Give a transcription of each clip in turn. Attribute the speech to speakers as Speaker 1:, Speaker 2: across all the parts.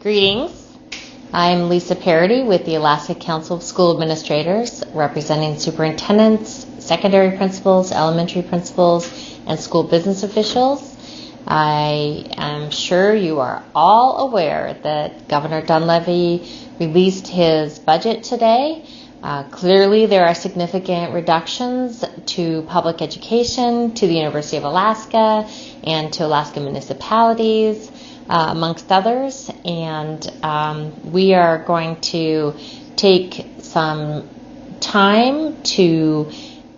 Speaker 1: Greetings. I'm Lisa Parody with the Alaska Council of School Administrators, representing superintendents, secondary principals, elementary principals, and school business officials. I am sure you are all aware that Governor Dunleavy released his budget today. Clearly, there are significant reductions to public education, to the University of Alaska, and to Alaska municipalities, amongst others. And we are going to take some time to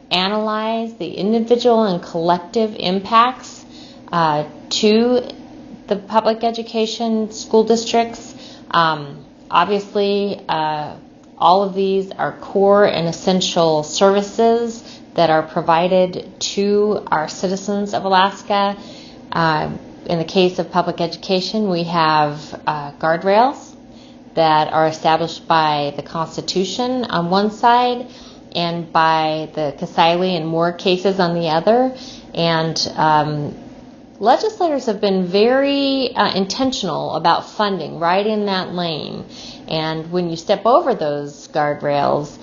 Speaker 1: analyze the individual and collective impacts to the public education school districts. Obviously, all of these are core and essential services that are provided to our citizens of Alaska. In the case of public education, we have guardrails that are established by the Constitution on one side and by the Kasile and Moore cases on the other. And legislators have been very intentional about funding right in that lane. And when you step over those guardrails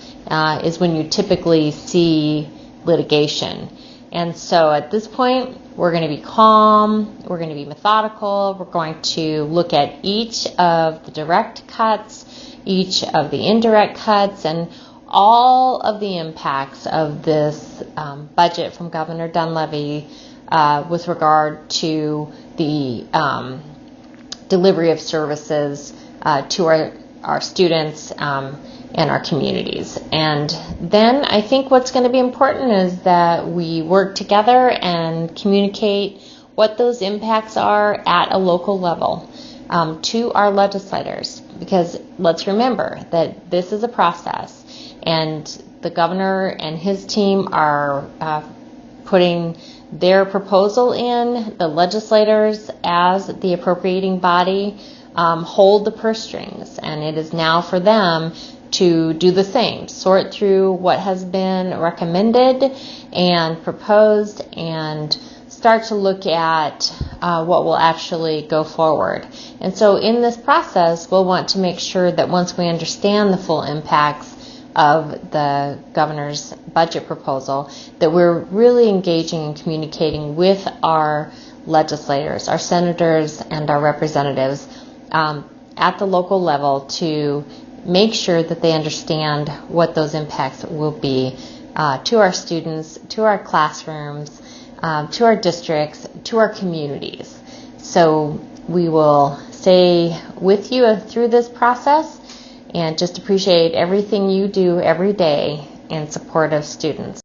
Speaker 1: is when you typically see litigation. And so at this point, we're going to be calm, we're going to be methodical, we're going to look at each of the direct cuts, each of the indirect cuts, and all of the impacts of this budget from Governor Dunleavy with regard to the delivery of services to our students and our communities. And then I think what's going to be important is that we work together and communicate what those impacts are at a local level to our legislators, because let's remember that this is a process, and the governor and his team are putting their proposal in. The legislators, as the appropriating body, hold the purse strings, and it is now for them to do the same, sort through what has been recommended and proposed and start to look at what will actually go forward. And so in this process, we'll want to make sure that once we understand the full impacts of the governor's budget proposal, that we're really engaging and communicating with our legislators, our senators, and our representatives at the local level to make sure that they understand what those impacts will be to our students, to our classrooms, to our districts, to our communities. So we will stay with you through this process and just appreciate everything you do every day in support of students.